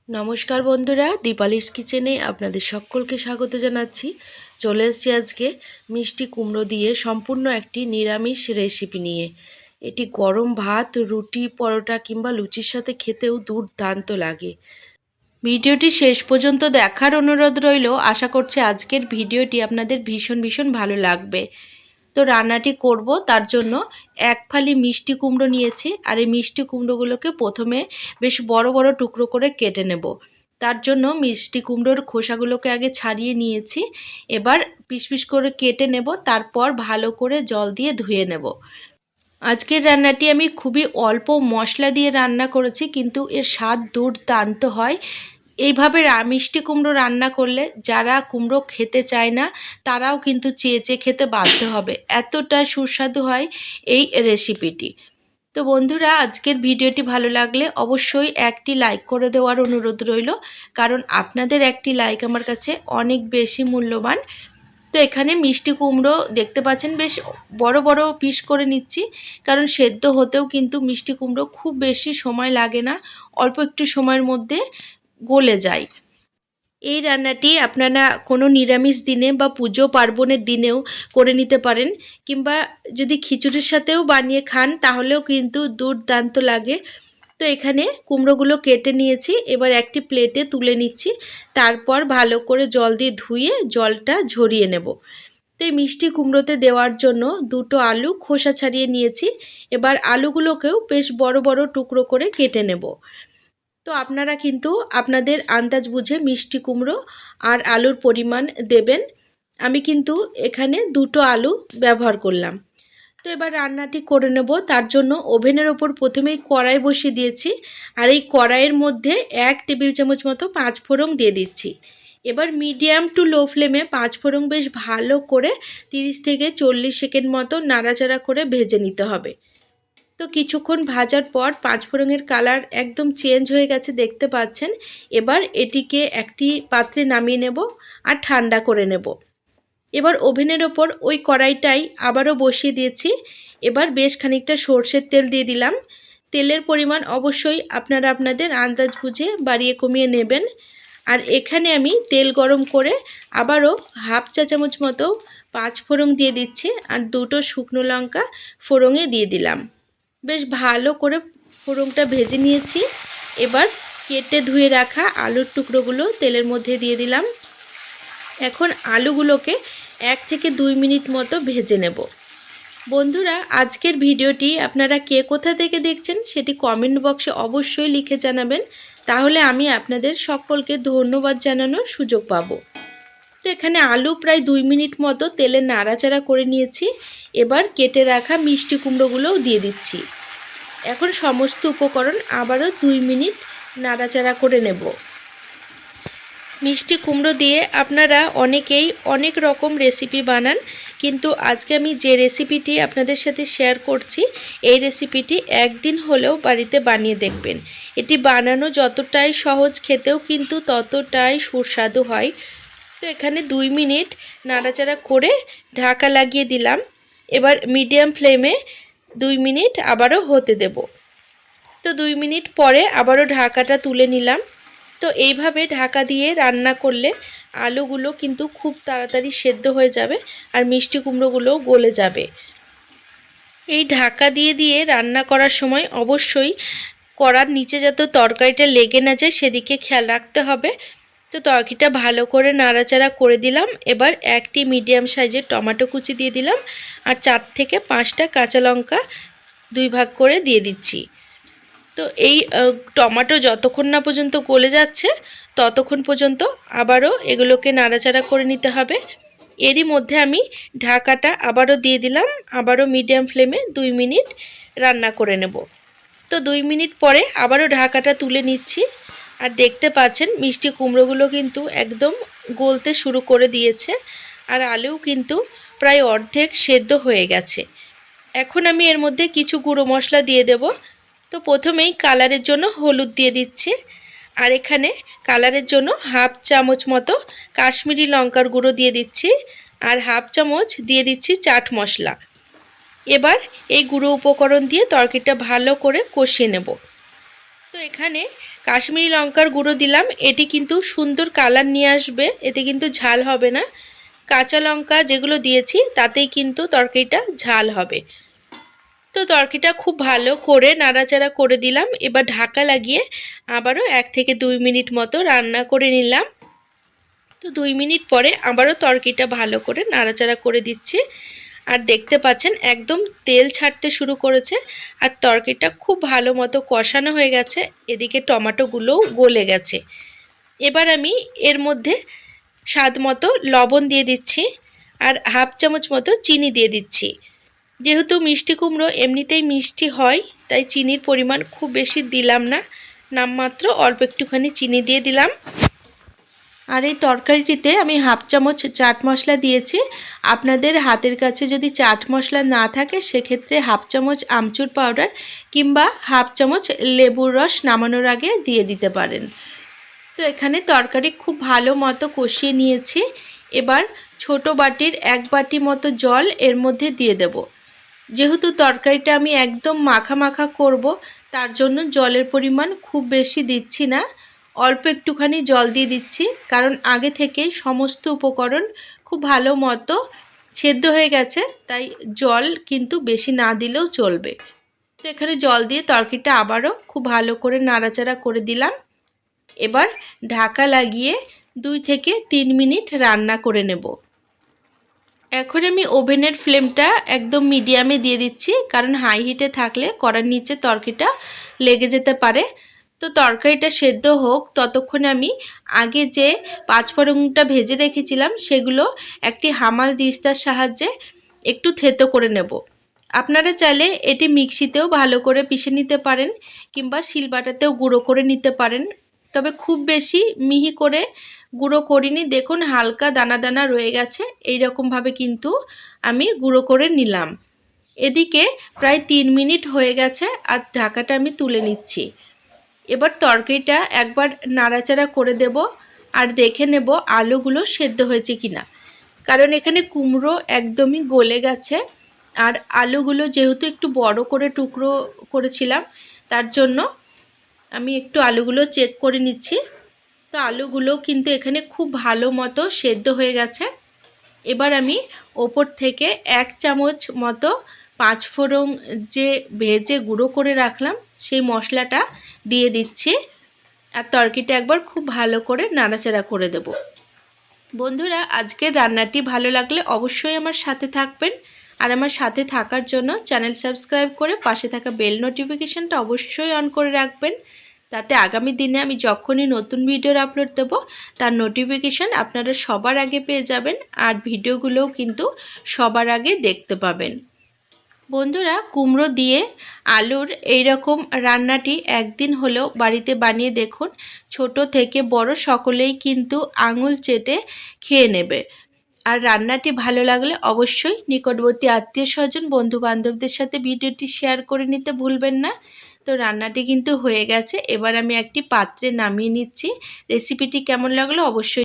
নমস্কার বন্ধুরা, দীপালিস কিচেনে আপনাদের সকলকে স্বাগত জানাচ্ছি। চলে এসেছি আজকে মিষ্টি কুমড়ো দিয়ে সম্পূর্ণ একটি নিরামিষ রেসিপি নিয়ে। এটি গরম ভাত, রুটি, পরোটা কিংবা লুচির সাথে খেতেও দুর্দান্ত লাগে। ভিডিওটি শেষ পর্যন্ত দেখার অনুরোধ রইল। আশা করছি আজকের ভিডিওটি আপনাদের ভীষণ ভালো লাগবে। তো রান্নাটি করব, তার জন্য এক ফালি মিষ্টি কুমড়ো নিয়েছি। আর এই মিষ্টি কুমড়োগুলোকে প্রথমে বেশ বড় বড় টুকরো করে কেটে নেব। তার জন্য মিষ্টি কুমড়োর খোসাগুলোকে আগে ছাড়িয়ে নিয়েছি। এবার পিস পিস করে কেটে নেব, তারপর ভালো করে জল দিয়ে ধুয়ে নেব। আজকের রান্নাটি আমি খুবই অল্প মশলা দিয়ে রান্না করেছি, কিন্তু এর স্বাদ দুর্দান্ত হয়। এইভাবে মিষ্টি কুমড়ো রান্না করলে যারা কুমড়ো খেতে চায় না তারাও কিন্তু চেয়ে চেয়ে খেতে বাধ্য হবে, এতটা সুস্বাদু হয় এই রেসিপিটি। তো বন্ধুরা, আজকের ভিডিওটি ভালো লাগলে অবশ্যই একটি লাইক করে দেওয়ার অনুরোধ রইল, কারণ আপনাদের একটি লাইক আমার কাছে অনেক বেশি মূল্যবান। তো এখানে মিষ্টি কুমড়ো দেখতে পাচ্ছেন বেশ বড় বড় পিস করে নিচ্ছি, কারণ সেদ্ধ হতেও কিন্তু মিষ্টি কুমড়ো খুব বেশি সময় লাগে না, অল্প একটু সময়ের মধ্যে গলে যায়। এই রান্নাটি আপনারা কোনো নিরামিষ দিনে বা পুজো পার্বণের দিনেও করে নিতে পারেন, কিংবা যদি খিচুড়ির সাথেও বানিয়ে খান তাহলেও কিন্তু দুর্দান্ত লাগে। তো এখানে কুমড়োগুলো কেটে নিয়েছি, এবার একটি প্লেটে তুলে নিচ্ছি। তারপর ভালো করে জল দিয়ে ধুয়ে জলটা ঝরিয়ে নেব। তো এই মিষ্টি কুমড়োতে দেওয়ার জন্য দুটো আলু খোসা ছাড়িয়ে নিয়েছি। এবার আলুগুলোকেও বেশ বড় বড় টুকরো করে কেটে নেব। তো আপনারা কিন্তু আপনাদের আন্দাজ বুঝে মিষ্টি কুমড়ো আর আলুর পরিমাণ দেবেন। আমি কিন্তু এখানে দুটো আলু ব্যবহার করলাম। তো এবার রান্নাটি করে নেব। তার জন্য ওভেনের ওপর প্রথমেই কড়াই বসিয়ে দিয়েছি, আর এই কড়াইয়ের মধ্যে 1 টেবিল চামচ মতো পাঁচফোড়ন দিয়ে দিচ্ছি। এবার মিডিয়াম টু লো ফ্লেমে পাঁচফোড়ন বেশ ভালো করে 30 থেকে 40 সেকেন্ড মতো নাড়াচাড়া করে ভেজে নিতে হবে। তো কিছুক্ষণ ভাজার পর পাঁচফোড়নের কালার একদম চেঞ্জ হয়ে গেছে, দেখতে পাচ্ছেন। এবার এটিকে একটি পাত্রে নামিয়ে নেব আর ঠান্ডা করে নেব। এবার ওভেনের ওপর ওই কড়াইটাই আবারও বসিয়ে দিয়েছি। এবার বেশ খানিকটা সর্ষের তেল দিয়ে দিলাম। তেলের পরিমাণ অবশ্যই আপনারা আপনাদের আন্দাজ বুঝে বাড়িয়ে কমিয়ে নেবেন। আর এখানে আমি তেল গরম করে আবারও হাফ চা চামচ মতো পাঁচফোড়ন দিয়ে দিচ্ছি, আর দুটো শুকনো লঙ্কা ফোড়নে দিয়ে দিলাম। বেশ ভালো করে ফোড়নটা ভেজে নিয়েছি। এবার কেটে ধুয়ে রাখা আলুর টুকরোগুলো তেলের মধ্যে দিয়ে দিলাম। এখন আলুগুলোকে 1 থেকে 2 মিনিট মতো ভেজে নেব। বন্ধুরা, আজকের ভিডিওটি আপনারা কে কোথা থেকে দেখছেন সেটি কমেন্ট বক্সে অবশ্যই লিখে জানাবেন, তাহলে আমি আপনাদের সকলকে ধন্যবাদ জানানোর সুযোগ পাবো। তো এখানে আলু প্রায় 2 মিনিট মতো তেলে নাড়াচাড়া করে নিয়েছি। এবার কেটে রাখা মিষ্টি কুমড়োগুলোও দিয়ে দিচ্ছি। এখন সমস্ত উপকরণ আবারও 2 মিনিট নাড়াচাড়া করে নেব। মিষ্টি কুমড়ো দিয়ে আপনারা অনেকেই অনেক রকম রেসিপি বানান, কিন্তু আজকে আমি যে রেসিপিটি আপনাদের সাথে শেয়ার করছি, এই রেসিপিটি একদিন হলেও বাড়িতে বানিয়ে দেখবেন। এটি বানানো যতটাই সহজ, খেতেও কিন্তু ততটাই সুস্বাদু হয়। তো এখানে 2 মিনিট নাড়াচাড়া করে ঢাকা লাগিয়ে দিলাম। এবার মিডিয়াম ফ্লেমে 2 মিনিট আবারও হতে দেব। তো 2 মিনিট পরে আবারও ঢাকাটা তুলে নিলাম। তো এইভাবে ঢাকা দিয়ে রান্না করলে আলুগুলো কিন্তু খুব তাড়াতাড়ি সেদ্ধ হয়ে যাবে, আর মিষ্টি কুমড়োগুলোও গলে যাবে। এই ঢাকা দিয়ে দিয়ে রান্না করার সময় অবশ্যই কড়ার নিচে যাতে তরকারিটা লেগে না যায় সেদিকে খেয়াল রাখতে হবে। তো তরকারিটা ভালো করে নাড়াচাড়া করে দিলাম। এবার একটি মিডিয়াম সাইজের টমেটো কুচি দিয়ে দিলাম, আর 4 থেকে 5টা কাঁচা লঙ্কা 2 ভাগ করে দিয়ে দিচ্ছি। তো এই টমেটো যতক্ষণ না পর্যন্ত গলে যাচ্ছে ততক্ষণ পর্যন্ত আবারও এগুলোকে নাড়াচাড়া করে নিতে হবে। এরই মধ্যে আমি ঢাকাটা আবারও দিয়ে দিলাম। আবারও মিডিয়াম ফ্লেমে 2 মিনিট রান্না করে নেব। তো 2 মিনিট পরে আবারও ঢাকাটা তুলে নিচ্ছি, আর দেখতে পাচ্ছেন মিষ্টি কুমড়োগুলো কিন্তু একদম গলতে শুরু করে দিয়েছে, আর আলুও কিন্তু প্রায় অর্ধেক সেদ্ধ হয়ে গেছে। এখন আমি এর মধ্যে কিছু গুঁড়ো মশলা দিয়ে দেব। তো প্রথমেই কালারের জন্য হলুদ দিয়ে দিচ্ছি, আর এখানে কালারের জন্য হাফ চামচ মতো কাশ্মীরি লঙ্কার গুঁড়ো দিয়ে দিচ্ছি, আর হাফ চামচ দিয়ে দিচ্ছি চাট মশলা। এবার এই গুঁড়ো উপকরণ দিয়ে তরকারিটা ভালো করে কষিয়ে নেব। তো এখানে কাশ্মীরি লঙ্কার গুঁড়ো দিলাম, এটি কিন্তু সুন্দর কালার নিয়ে আসবে, এতে কিন্তু ঝাল হবে না। কাঁচা লঙ্কা যেগুলো দিয়েছি তাতেই কিন্তু তরকারিটা ঝাল হবে। তো তরকারিটা খুব ভালো করে নাড়াচাড়া করে দিলাম। এবার ঢাকা লাগিয়ে আবারও 1 থেকে 2 মিনিট মতো রান্না করে নিলাম। তো 2 মিনিট পরে আবারও তরকারিটা ভালো করে নাড়াচাড়া করে দিচ্ছি। আর দেখতে পাচ্ছেন একদম তেল ছাড়তে শুরু করেছে আর তরকারিটা খুব ভালো মতো কষানো হয়ে গেছে। এদিকে টমেটোগুলোও গলে গেছে। এবার আমি এর মধ্যে স্বাদ মতো লবণ দিয়ে দিচ্ছি আর হাফ চামচ মতো চিনি দিয়ে দিচ্ছি। যেহেতু মিষ্টি কুমড়ো এমনিতেই মিষ্টি হয়, তাই চিনির পরিমাণ খুব বেশি দিলাম না, নামমাত্র অল্প একটুখানি চিনি দিয়ে দিলাম। আর এই তরকারিটিতে আমি হাফ চামচ চাট মশলা দিয়েছি। আপনাদের হাতের কাছে যদি চাট মশলা না থাকে সেক্ষেত্রে হাফ চামচ আমচুর পাউডার কিংবা হাফ চামচ লেবুর রস নামানোর আগে দিয়ে দিতে পারেন। তো এখানে তরকারি খুব ভালো মতো কষিয়ে নিয়েছি। এবার ছোট বাটির 1 বাটি মতো জল এর মধ্যে দিয়ে দেব। যেহেতু তরকারিটা আমি একদম মাখা মাখা করব, তার জন্য জলের পরিমাণ খুব বেশি দিচ্ছি না, অল্প একটুখানি জল দিয়ে দিচ্ছি, কারণ আগে থেকেই সমস্ত উপকরণ খুব ভালো মতো সেদ্ধ হয়ে গেছে, তাই জল কিন্তু বেশি না দিলেও চলবে। তো এখানে জল দিয়ে তরকারিটা আবারও খুব ভালো করে নাড়াচাড়া করে দিলাম। এবার ঢাকা লাগিয়ে 2 থেকে 3 মিনিট রান্না করে নেব। এখন আমি ওভেনের ফ্লেমটা একদম মিডিয়ামে দিয়ে দিচ্ছি, কারণ হাই হিটে থাকলে কড়ার নিচে তরকারিটা লেগে যেতে পারে। তো তরকারিটা সেদ্ধ হোক ততক্ষণে আমি আগে যে 5 ফোড়নটা ভেজে রেখেছিলাম সেগুলো একটি হামাল দিস্তার সাহায্যে একটু থেতো করে নেব। আপনারা চাইলে এটি মিক্সিতেও ভালো করে পিষে নিতে পারেন কিংবা শিলবাটাতেও গুঁড়ো করে নিতে পারেন, তবে খুব বেশি মিহি করে গুঁড়ো করিনি। দেখুন হালকা দানা দানা রয়ে গেছে, এই রকমভাবে কিন্তু আমি গুঁড়ো করে নিলাম। এদিকে প্রায় 3 মিনিট হয়ে গেছে আর ঢাকাটা আমি তুলে নিচ্ছি। এবার তরকারিটা একবার নাড়াচাড়া করে দেব আর দেখে নেব আলুগুলো সেদ্ধ হয়েছে কিনা, কারণ এখানে কুমড়ো একদমই গলে গেছে আর আলুগুলো যেহেতু একটু বড় করে টুকরো করেছিলাম, তার জন্য আমি একটু আলুগুলো চেক করে নিচ্ছি। তো আলুগুলো কিন্তু এখানে খুব ভালো মতো সেদ্ধ হয়ে গেছে। এবার আমি ওপর থেকে 1 চামচ মতো 5 ফোড়ন যে ভেজে গুঁড়ো করে রাখলাম সেই মশলাটা দিয়ে দিচ্ছি আর তরকারিটা একবার খুব ভালো করে নাড়াচাড়া করে দেব। বন্ধুরা, আজকের রান্নাটি ভালো লাগলে অবশ্যই আমার সাথে থাকবেন আর আমার সাথে থাকার জন্য চ্যানেল সাবস্ক্রাইব করে পাশে থাকা বেল নোটিফিকেশনটা অবশ্যই অন করে রাখবেন, তাতে আগামী দিনে আমি যখনই নতুন ভিডিওর আপলোড দেব তার নোটিফিকেশান আপনারা সবার আগে পেয়ে যাবেন আর ভিডিওগুলোও কিন্তু সবার আগে দেখতে পাবেন। বন্ধুরা, কুমড়ো দিয়ে আলুর এই রকম রান্নাটি একদিন হলেও বাড়িতে বানিয়ে দেখুন। ছোট থেকে বড় সকলেই কিন্তু আঙুল চেটে খেয়ে নেবে। আর রান্নাটি ভালো লাগলে অবশ্যই নিকটবর্তী আত্মীয় স্বজন বন্ধু বান্ধবদের সাথে ভিডিওটি শেয়ার করে নিতে ভুলবেন না। তো রান্নাটি কিন্তু হয়ে গেছে, এবার আমি একটি পাত্রে নামিয়ে নিচ্ছি। রেসিপিটি কেমন লাগলো অবশ্যই